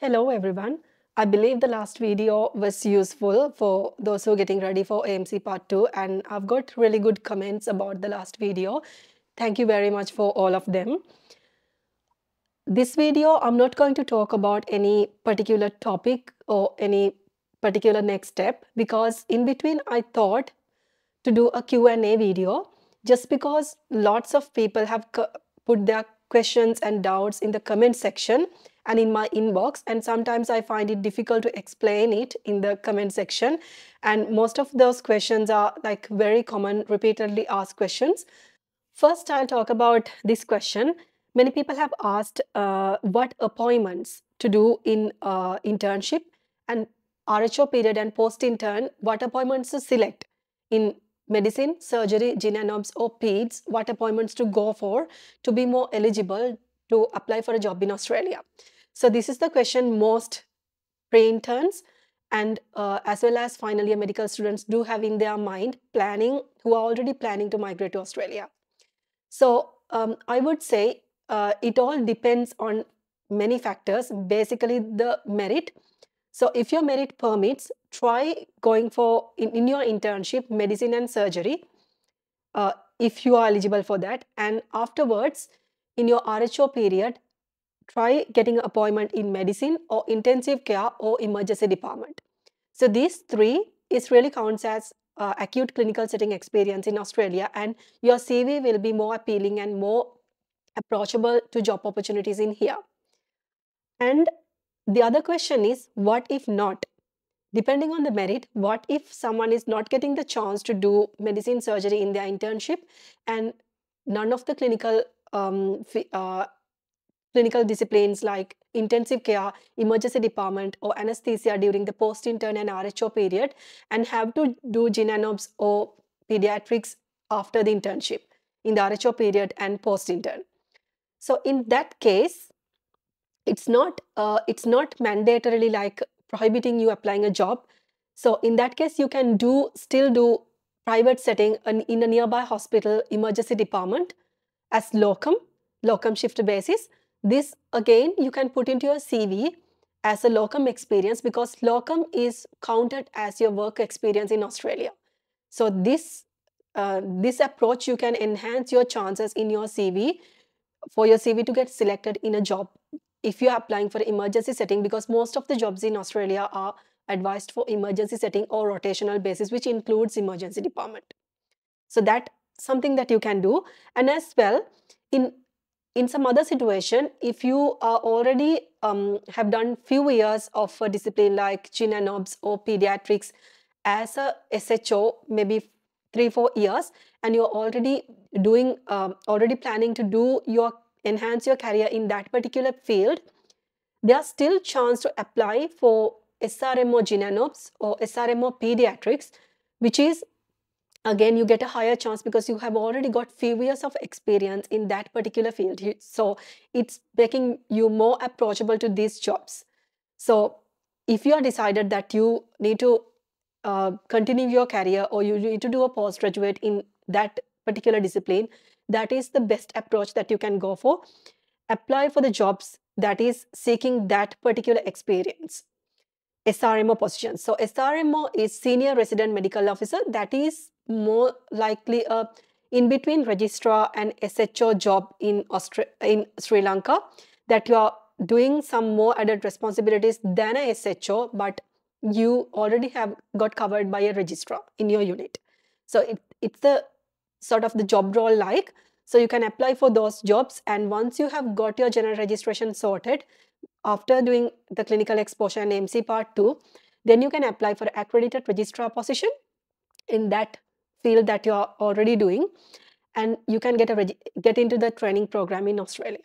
Hello everyone. I believe the last video was useful for those who are getting ready for AMC part 2 and I've got really good comments about the last video. Thank you very much for all of them. This video, I'm not going to talk about any particular topic or any particular next step because in between I thought to do a Q&A video just because lots of people have put their questions and doubts in the comment section and in my inbox, and sometimes I find it difficult to explain it in the comment section, and most of those questions are like very common repeatedly asked questions. First, I'll talk about this question. Many people have asked what appointments to do in internship and RHO period and post-intern, what appointments to select in medicine, surgery, gyn and obs or peds, what appointments to go for to be more eligible to apply for a job in Australia. So this is the question most pre-interns and as well as final year medical students do have in their mind planning, who are already planning to migrate to Australia. So I would say it all depends on many factors, basically the merit. So if your merit permits, try going for, in your internship, medicine and surgery, if you are eligible for that. And afterwards, in your RHO period, try getting an appointment in medicine or intensive care or emergency department. So these three is really counts as acute clinical setting experience in Australia, and your CV will be more appealing and more approachable to job opportunities in here. And the other question is, what if not? Depending on the merit, what if someone is not getting the chance to do medicine surgery in their internship and none of the clinical disciplines like intensive care, emergency department, or anesthesia during the post-intern and RHO period, and have to do gyn and obs or pediatrics after the internship in the RHO period and post-intern. So in that case, it's not mandatorily like prohibiting you applying a job. So in that case, you can still do private setting in a nearby hospital emergency department as locum shift basis. This again you can put into your CV as a locum experience because locum is counted as your work experience in Australia. So this approach, you can enhance your chances in your CV for your CV to get selected in a job if you are applying for emergency setting, because most of the jobs in Australia are advised for emergency setting or rotational basis, which includes emergency department. So that's something that you can do. And as well, in some other situation, if you are already have done few years of a discipline like gyn and obs or pediatrics as a SHO, maybe 3-4 years, and you're already doing already planning to do your enhance your career in that particular field, there's still chance to apply for SRMO gyn and obs or SRMO pediatrics, which is again you get a higher chance because you have already got few years of experience in that particular field. So it's making you more approachable to these jobs. So if you are decided that you need to continue your career or you need to do a postgraduate in that particular discipline, that is the best approach that you can go for. Apply for the jobs that is seeking that particular experience. SRMO position. So SRMO is Senior Resident Medical Officer. That is more likely a in-between registrar and SHO job in Sri Lanka, that you are doing some more added responsibilities than a SHO, but you already have got covered by a registrar in your unit. So it's the sort of the job role like. So you can apply for those jobs, and once you have got your general registration sorted, after doing the clinical exposure and MC part 2, then you can apply for accredited registrar position in that field that you are already doing, and you can get into the training program in Australia.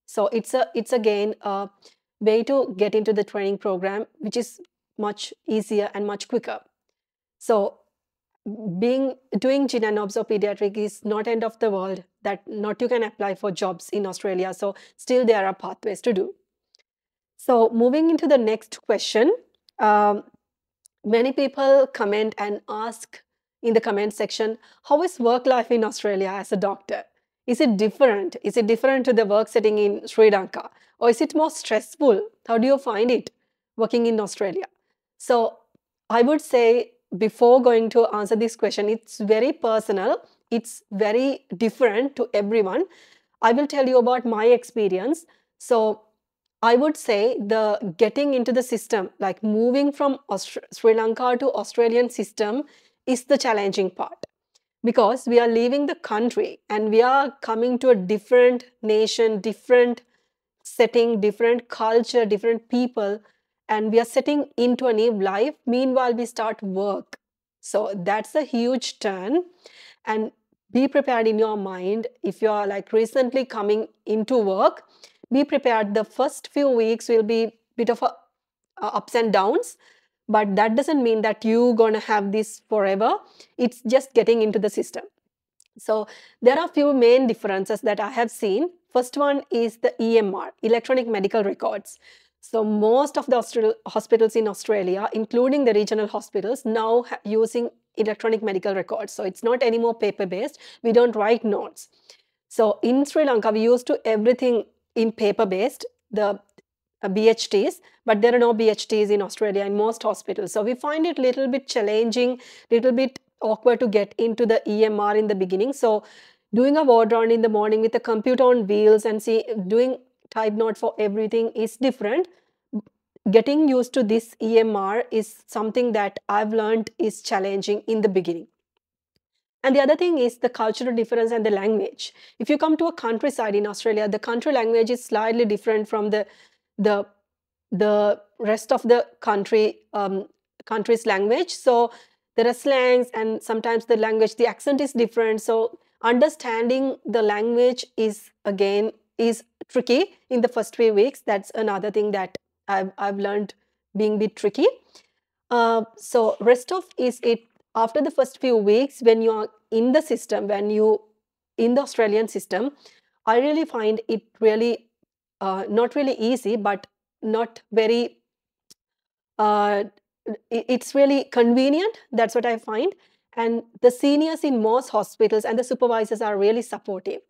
So it's again a way to get into the training program, which is much easier and much quicker. So doing gyn and obs or pediatric is not end of the world, that not you can apply for jobs in Australia. So still there are pathways to do. So moving into the next question, many people comment and ask in the comment section, how is work life in Australia as a doctor? Is it different? Is it different to the work setting in Sri Lanka? Or is it more stressful? How do you find it working in Australia? So I would say before going to answer this question, it's very personal. It's very different to everyone. I will tell you about my experience. So I would say the getting into the system, like moving from Sri Lanka to Australian system is the challenging part because we are leaving the country and we are coming to a different nation, different setting, different culture, different people, and we are setting into a new life. Meanwhile, we start work. So that's a huge turn. And be prepared in your mind if you are like recently coming into work. Be prepared. The first few weeks will be bit of a ups and downs, but that doesn't mean that you're gonna have this forever. It's just getting into the system. So there are a few main differences that I have seen. First one is the EMR, electronic medical records. So most of the hospitals in Australia, including the regional hospitals, now using electronic medical records. So it's not anymore paper-based. We don't write notes. So in Sri Lanka, we used to everything in paper-based, the BHTs, but there are no BHTs in Australia in most hospitals. So we find it a little bit challenging, little bit awkward to get into the EMR in the beginning. So doing a ward round in the morning with a computer on wheels and doing type note for everything is different. Getting used to this EMR is something that I've learned is challenging in the beginning. And the other thing is the cultural difference and the language. If you come to a countryside in Australia, the country language is slightly different from the the rest of the country's language. So there are slangs, and sometimes the language, the accent is different. So understanding the language is again is tricky in the first few weeks. That's another thing that I've learned being a bit tricky. So rest of is it after the first few weeks when you are in the system, when you in the Australian system, I really find it really not really easy, but not very uh, it's really convenient. That's what I find. And the seniors in most hospitals and the supervisors are really supportive.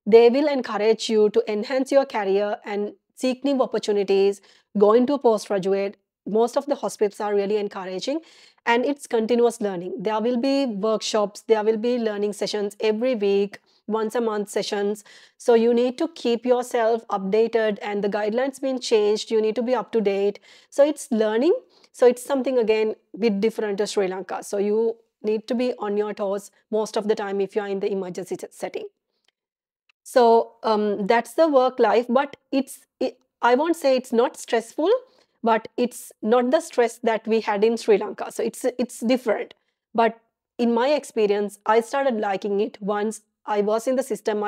They will encourage you to enhance your career and seek new opportunities, go into postgraduate. Most of the hospitals are really encouraging, and it's continuous learning. There will be workshops, there will be learning sessions every week, once a month sessions. So you need to keep yourself updated, and the guidelines being changed. You need to be up to date. So it's learning. So it's something again bit different to Sri Lanka. So you need to be on your toes most of the time if you are in the emergency setting. So that's the work life, but I won't say it's not stressful, but it's not the stress that we had in Sri Lanka. So it's different. But in my experience, I started liking it once I was in the system.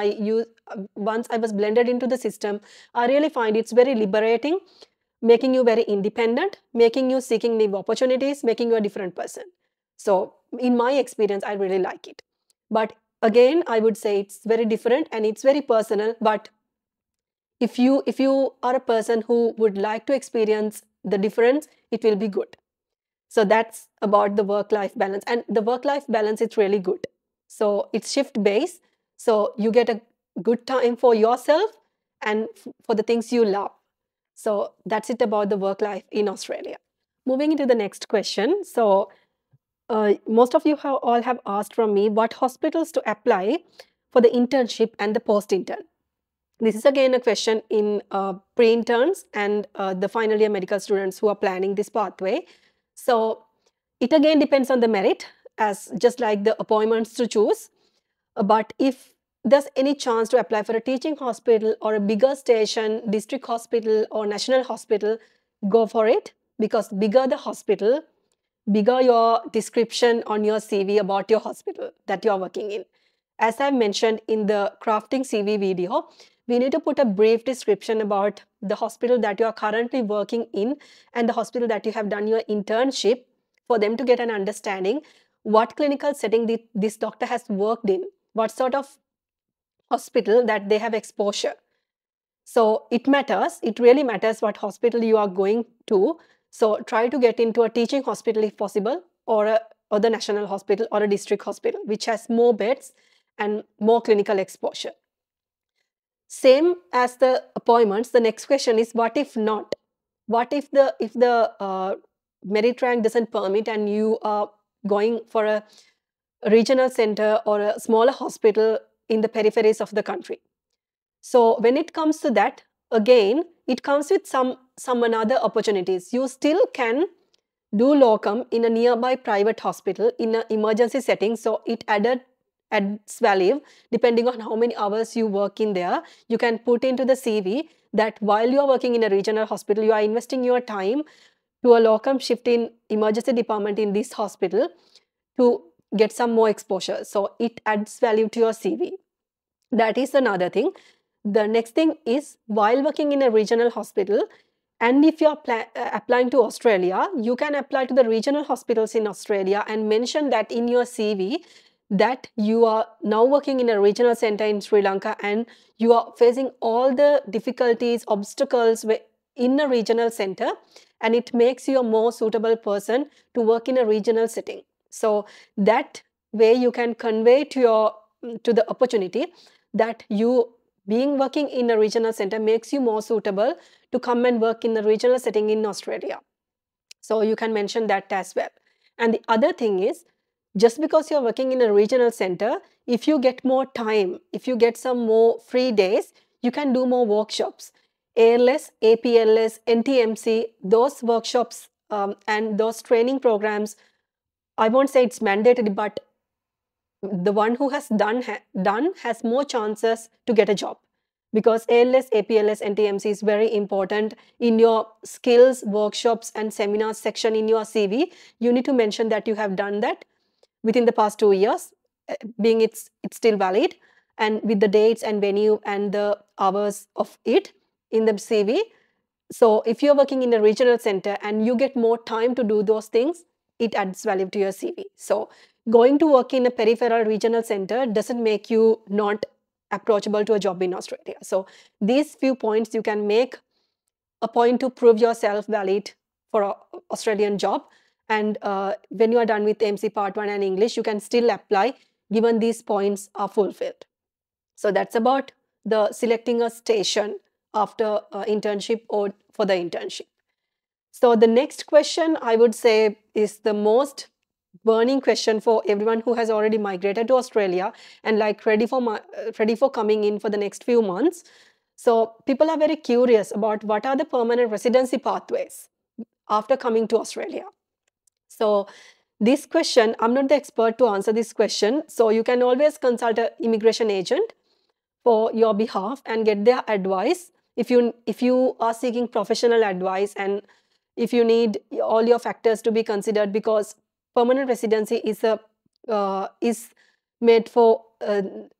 Once I was blended into the system. I really find it's very liberating, making you very independent, making you seeking new opportunities, making you a different person. So in my experience, I really like it. But again, I would say it's very different and it's very personal. But if you are a person who would like to experience the difference, it will be good. So that's about the work life balance, and the work life balance is really good. So it's shift based, so you get a good time for yourself and for the things you love. So that's it about the work life in Australia. Moving into the next question. So most of you all have asked from me what hospitals to apply for the internship and the post intern. This is again a question in pre-interns and the final year medical students who are planning this pathway. So it again depends on the merit, as just like the appointments to choose. But if there's any chance to apply for a teaching hospital or a bigger station, district hospital or national hospital, go for it, because bigger the hospital, bigger your description on your CV about your hospital that you're working in. As I mentioned in the crafting CV video, we need to put a brief description about the hospital that you are currently working in and the hospital that you have done your internship, for them to get an understanding what clinical setting this doctor has worked in, what sort of hospital that they have exposure. So it matters, it really matters what hospital you are going to. So try to get into a teaching hospital if possible, or the national hospital or a district hospital, which has more beds and more clinical exposure. Same as the appointments, the next question is, what if not? What if the merit rank doesn't permit and you are going for a regional center or a smaller hospital in the peripheries of the country? So when it comes to that, again, it comes with some another opportunities. You still can do locum in a nearby private hospital in an emergency setting. So it adds value depending on how many hours you work in there. You can put into the CV that while you are working in a regional hospital, you are investing your time to a locum shift in emergency department in this hospital to get some more exposure. So it adds value to your CV. That is another thing. The next thing is, while working in a regional hospital, and if you are applying to Australia, you can apply to the regional hospitals in Australia and mention that in your CV that you are now working in a regional center in Sri Lanka and you are facing all the difficulties, obstacles in a regional center, and it makes you a more suitable person to work in a regional setting. So that way you can convey to the opportunity that you being working in a regional center makes you more suitable to come and work in the regional setting in Australia. So you can mention that as well. And the other thing is, just because you're working in a regional center, if you get more time, if you get some more free days, you can do more workshops. ALS, APLS, NTMC, those workshops and those training programs, I won't say it's mandated, but the one who has done has more chances to get a job, because ALS, APLS, and TMC is very important in your skills, workshops, and seminars section in your CV. You need to mention that you have done that within the past 2 years, being it's still valid, and with the dates and venue and the hours of it in the CV. So if you're working in a regional center and you get more time to do those things, it adds value to your CV. So going to work in a peripheral regional center doesn't make you not approachable to a job in Australia. So these few points you can make a point to prove yourself valid for an Australian job. And when you are done with MC Part 1 and English, you can still apply given these points are fulfilled. So that's about the selecting a station after internship or for the internship. So the next question I would say is the most burning question for everyone who has already migrated to Australia and like ready for coming in for the next few months. So people are very curious about what are the permanent residency pathways after coming to Australia. So this question, I'm not the expert to answer this question. So you can always consult an immigration agent for your behalf and get their advice if you are seeking professional advice, and if you need all your factors to be considered, because permanent residency is made for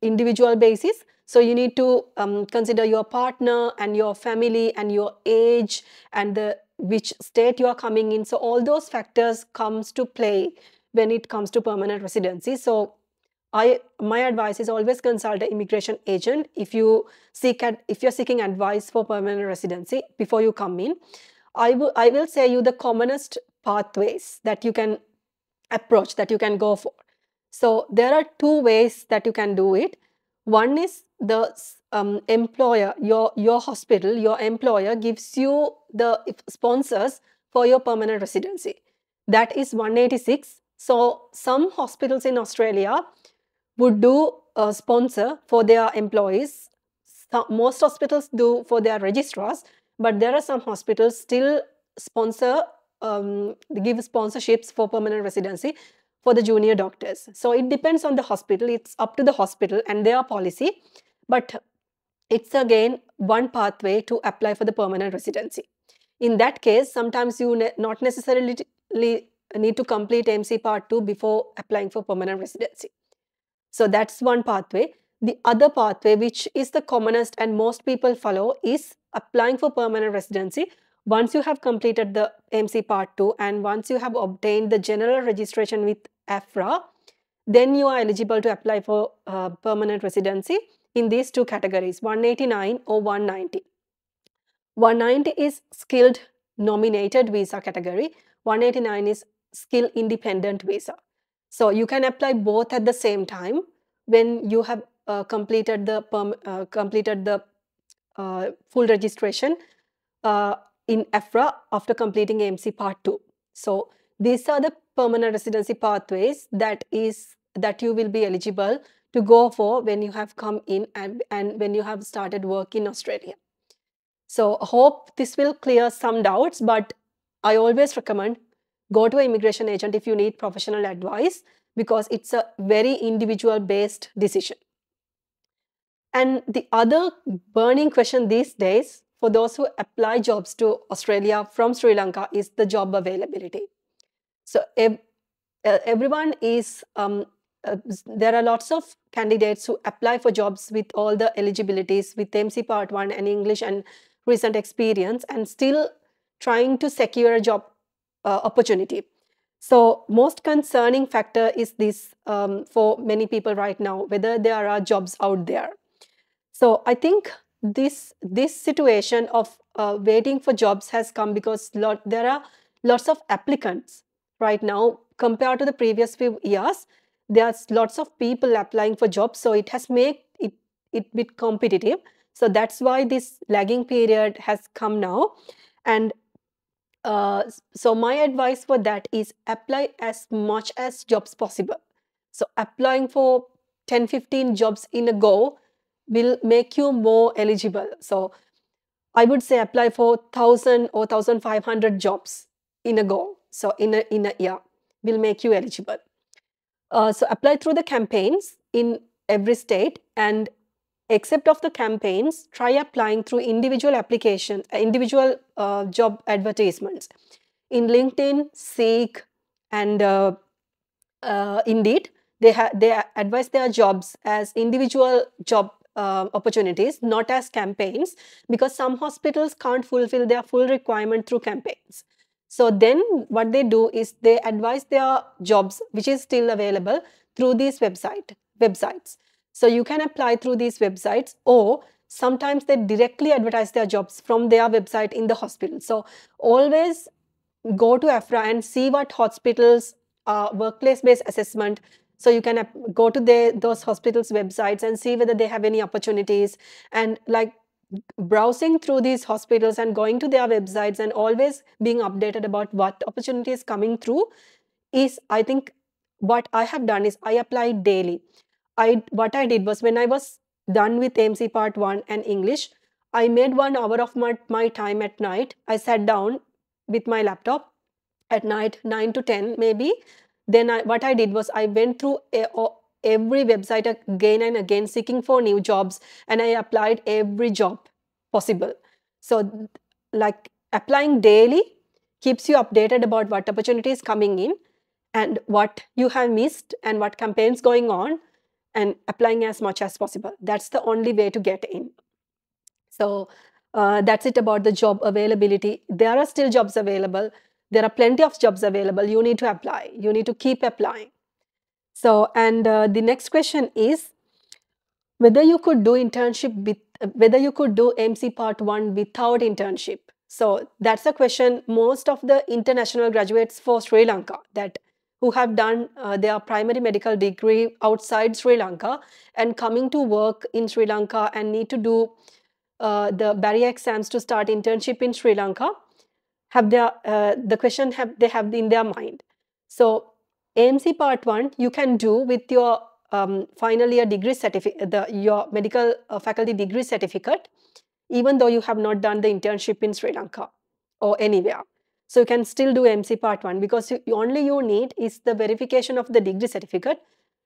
individual basis. So you need to consider your partner and your family and your age and the which state you are coming in. So all those factors comes to play when it comes to permanent residency. So my advice is always consult an immigration agent if if you're seeking advice for permanent residency before you come in. I will say you the commonest pathways that you can approach, that you can go for. So there are two ways that you can do it. One is the employer, your hospital, your employer gives you the sponsors for your permanent residency. That is 186. So some hospitals in Australia would do a sponsor for their employees. Most hospitals do for their registrars, but there are some hospitals still sponsor, give sponsorships for permanent residency for the junior doctors. So it depends on the hospital. It's up to the hospital and their policy, but it's again one pathway to apply for the permanent residency. In that case, sometimes you not necessarily need to complete MC Part 2 before applying for permanent residency. So that's one pathway. The other pathway, which is the commonest and most people follow, is applying for permanent residency. Once you have completed the MC Part 2 and once you have obtained the general registration with AFRA, then you are eligible to apply for permanent residency in these two categories, 189 or 190. 190 is skilled nominated visa category. 189 is skill independent visa. So you can apply both at the same time when you have completed the full registration uh, in EFRA after completing AMC Part 2. So these are the permanent residency pathways that you will be eligible to go for when you have come in and when you have started work in Australia. So I hope this will clear some doubts, but I always recommend go to an immigration agent if you need professional advice because it's a very individual based decision. And the other burning question these days for those who apply jobs to Australia from Sri Lanka is the job availability. So everyone is, there are lots of candidates who apply for jobs with all the eligibilities with MC Part 1 and English and recent experience and still trying to secure a job opportunity. So most concerning factor is this for many people right now, whether there are jobs out there. So I think this situation of waiting for jobs has come because there are lots of applicants right now compared to the previous few years. There's lots of people applying for jobs, so it has made it bit competitive. So that's why this lagging period has come now. And so my advice for that is apply as much as jobs possible. So applying for 10-15 jobs in a go will make you more eligible. So I would say apply for 1,000 or 1,500 jobs in a go. So in a year will make you eligible. So apply through the campaigns in every state, and except of the campaigns, try applying through individual job advertisements in LinkedIn, Seek, and Indeed. They advise their jobs as individual job opportunities, not as campaigns, because some hospitals can't fulfill their full requirement through campaigns. So then what they do is they advise their jobs, which is still available through these websites. So you can apply through these websites, or sometimes they directly advertise their jobs from their website in the hospital. So always go to EFRA and see what hospitals workplace-based assessment. So you can go to those hospitals' websites and see whether they have any opportunities, and like browsing through these hospitals and going to their websites and always being updated about what opportunity is coming through is, I think, what I have done is I applied daily. What I did was when I was done with AMC Part 1 and English, I made 1 hour of my time at night. I sat down with my laptop at night, 9 to 10 maybe. Then what I did was I went through every website again and again seeking for new jobs, and I applied every job possible. So like applying daily keeps you updated about what opportunity is coming in and what you have missed and what campaigns going on, and applying as much as possible. That's the only way to get in. So that's it about the job availability. There are still jobs available. There are plenty of jobs available. You need to apply. You need to keep applying. So, and the next question is whether you could do whether you could do MC Part 1 without internship. So that's a question most of the international graduates for Sri Lanka who have done their primary medical degree outside Sri Lanka and coming to work in Sri Lanka and need to do the barrier exams to start internship in Sri Lanka have the question they have in their mind. So AMC Part 1 you can do with your final year degree certificate, your medical faculty degree certificate, even though you have not done the internship in Sri Lanka or anywhere. So you can still do MC Part 1 because only you need is the verification of the degree certificate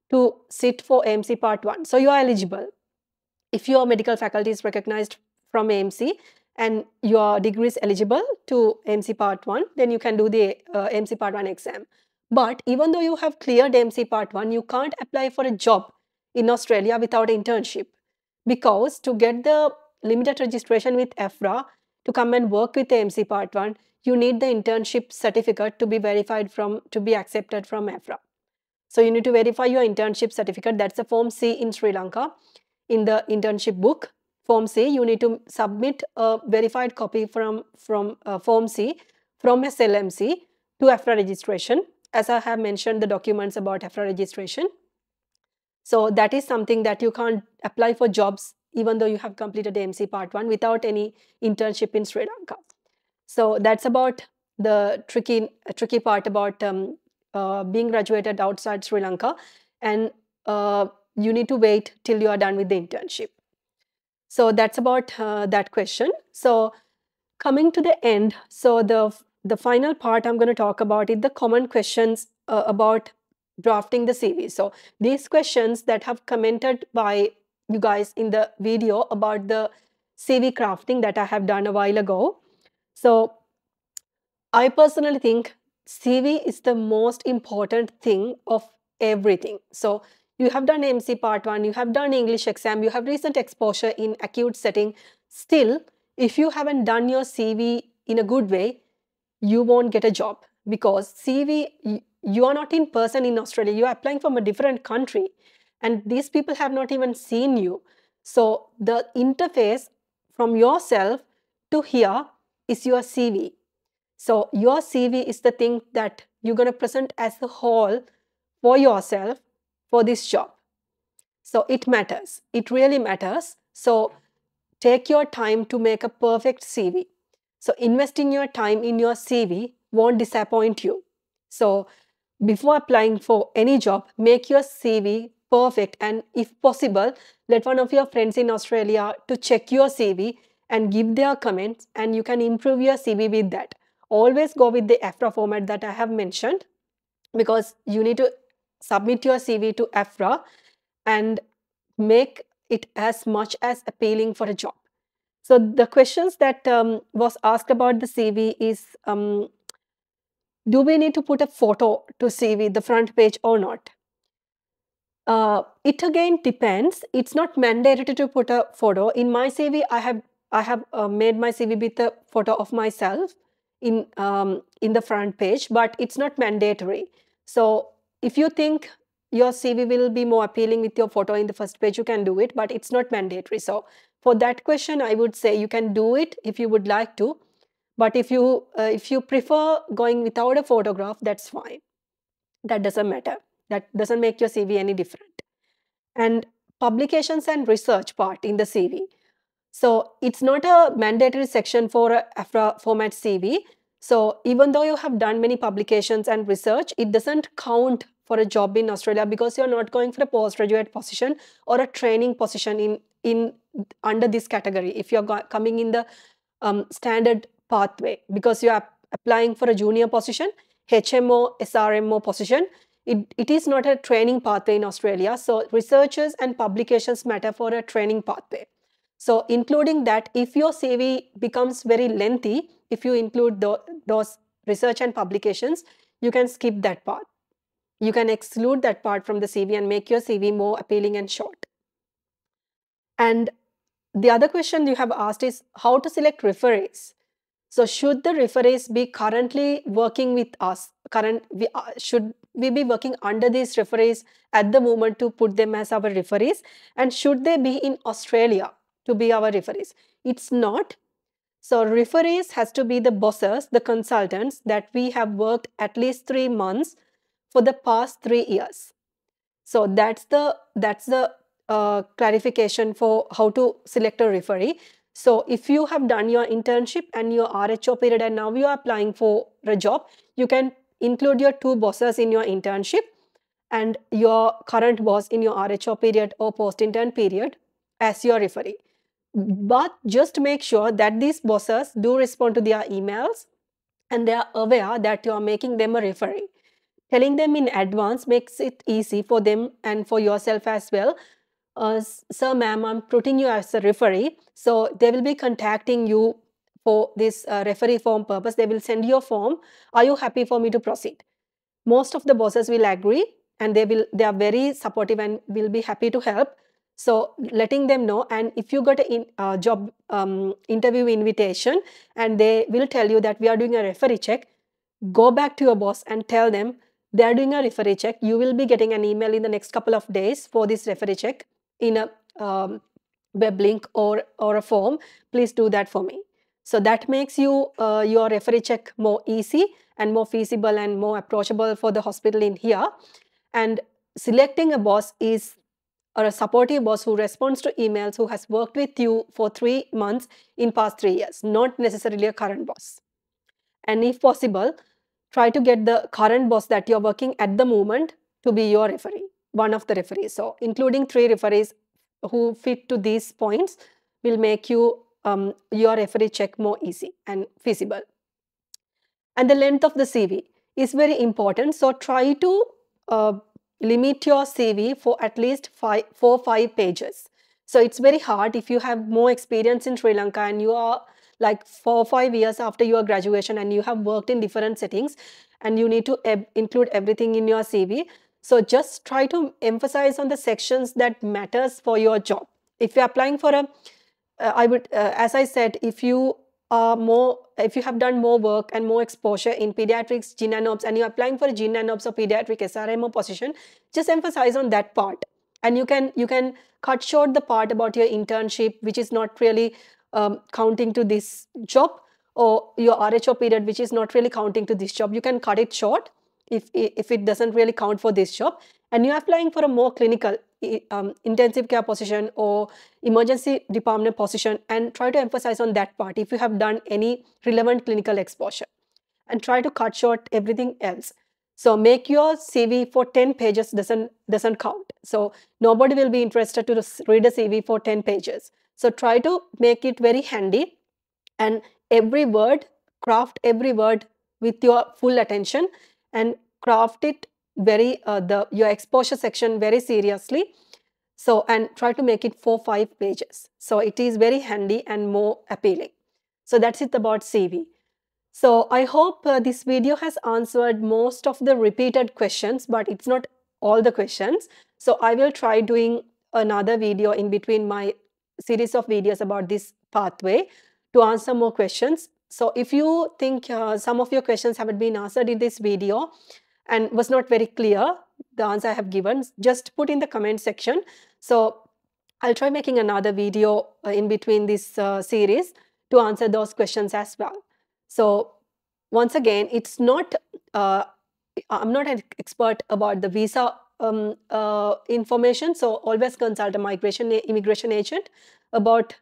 to sit for AMC Part 1. So you are eligible. If your medical faculty is recognized from AMC and your degree is eligible to AMC Part 1, then you can do the AMC Part 1 exam. But even though you have cleared AMC Part 1, you can't apply for a job in Australia without internship, because to get the limited registration with EFRA to come and work with AMC Part 1, you need the internship certificate to be verified to be accepted from EFRA. So you need to verify your internship certificate. That's a Form C in Sri Lanka. In the internship book, Form C, you need to submit a verified copy from Form C from SLMC to EFRA registration. As I have mentioned the documents about EFRA registration. So that is something that you can't apply for jobs even though you have completed the MC Part 1 without any internship in Sri Lanka. So that's about the tricky part about being graduated outside Sri Lanka, and you need to wait till you are done with the internship. So that's about that question. So coming to the end, so the final part I'm going to talk about is the common questions about drafting the CV. So these questions that have commented by you guys in the video about the CV crafting that I have done a while ago. So I personally think CV is the most important thing of everything. So you have done MC Part 1, you have done English exam, you have recent exposure in acute setting. Still, if you haven't done your CV in a good way, you won't get a job, because CV, you are not in person in Australia, you are applying from a different country, and these people have not even seen you. So the interface from yourself to here is your CV. So your CV is the thing that you're going to present as a whole for yourself for this job. So it matters. It really matters. So take your time to make a perfect CV. So investing your time in your CV won't disappoint you. So before applying for any job, make your CV perfect, and if possible, let one of your friends in Australia to check your CV and give their comments, and you can improve your CV with that. Always go with the AFRA format that I have mentioned, because you need to submit your CV to AFRA and make it as much as appealing for a job. So the questions that was asked about the CV is, do we need to put a photo to CV, the front page, or not? It again depends. It's not mandatory to put a photo. In my CV, I have made my CV with a photo of myself in the front page, but it's not mandatory. So if you think your CV will be more appealing with your photo in the first page, you can do it, but it's not mandatory. So for that question, I would say you can do it if you would like to, but if you prefer going without a photograph, that's fine. That doesn't matter. That doesn't make your CV any different. And publications and research part in the CV. So it's not a mandatory section for a AFRA format CV. So even though you have done many publications and research, it doesn't count for a job in Australia, because you're not going for a postgraduate position or a training position in under this category. If you're coming in the standard pathway, because you are applying for a junior position, HMO, SRMO position, it is not a training pathway in Australia. So researchers and publications matter for a training pathway. So including that, if your CV becomes very lengthy, if you include those research and publications, you can skip that part. You can exclude that part from the CV and make your CV more appealing and short. And the other question you have asked is how to select referees. So should the referees be currently working with us? Should we be working under these referees at the moment to put them as our referees? And should they be in Australia to be our referees? It's not. So referees has to be the bosses, the consultants that we have worked at least 3 months for the past 3 years. So that's the clarification for how to select a referee. So if you have done your internship and your RHO period and now you are applying for a job, you can include your 2 bosses in your internship and your current boss in your RHO period or post-intern period as your referee. But just make sure that these bosses do respond to their emails and they are aware that you are making them a referee. Telling them in advance makes it easy for them and for yourself as well. Sir, ma'am, I'm putting you as a referee. So they will be contacting you for this referee form purpose. They will send you a form. Are you happy for me to proceed? Most of the bosses will agree, and they are very supportive and will be happy to help. So letting them know, and if you got a job interview invitation and they will tell you that we are doing a referee check, go back to your boss and tell them they are doing a referee check. You will be getting an email in the next couple of days for this referee check in a web link or a form. Please do that for me. So that makes your referee check more easy and more feasible and more approachable for the hospital in here. And selecting a boss is or a supportive boss who responds to emails, who has worked with you for 3 months in past 3 years, not necessarily a current boss. And if possible, try to get the current boss that you're working at the moment to be your referee, one of the referees. So including 3 referees who fit to these points will make your referee check more easy and feasible. And the length of the CV is very important. So try to uh, limit your CV for at least 4 or 5 pages. So it's very hard if you have more experience in Sri Lanka and you are like 4 or 5 years after your graduation and you have worked in different settings and you need to include everything in your CV. So just try to emphasize on the sections that matters for your job. If you're applying for a I would, as I said, if you have done more work and more exposure in pediatrics, gyn and obs, and you're applying for a gyn and obs or pediatric SRMO position, just emphasize on that part. And you can cut short the part about your internship, which is not really counting to this job, or your RHO period, which is not really counting to this job. You can cut it short if it doesn't really count for this job, and you're applying for a more clinical intensive care position or emergency department position, and try to emphasize on that part if you have done any relevant clinical exposure, and try to cut short everything else. So make your CV for 10 pages doesn't count. So nobody will be interested to read a CV for 10 pages. So try to make it very handy, and every word, craft every word with your full attention, and craft it very your exposure section very seriously. So, and try to make it 4 or 5 pages, so it is very handy and more appealing. So that's it about CV. So I hope this video has answered most of the repeated questions, but it's not all the questions. So I will try doing another video in between my series of videos about this pathway to answer more questions. So if you think some of your questions haven't been answered in this video and was not very clear, the answer I have given, just put in the comment section. So I'll try making another video in between this series to answer those questions as well. So once again, it's not, I'm not an expert about the visa information. So always consult a immigration agent about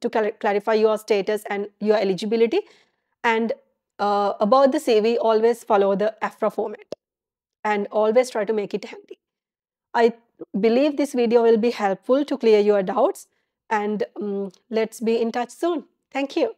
to clarify your status and your eligibility. And about the CV, always follow the AFRA format and always try to make it handy. I believe this video will be helpful to clear your doubts, and let's be in touch soon. Thank you.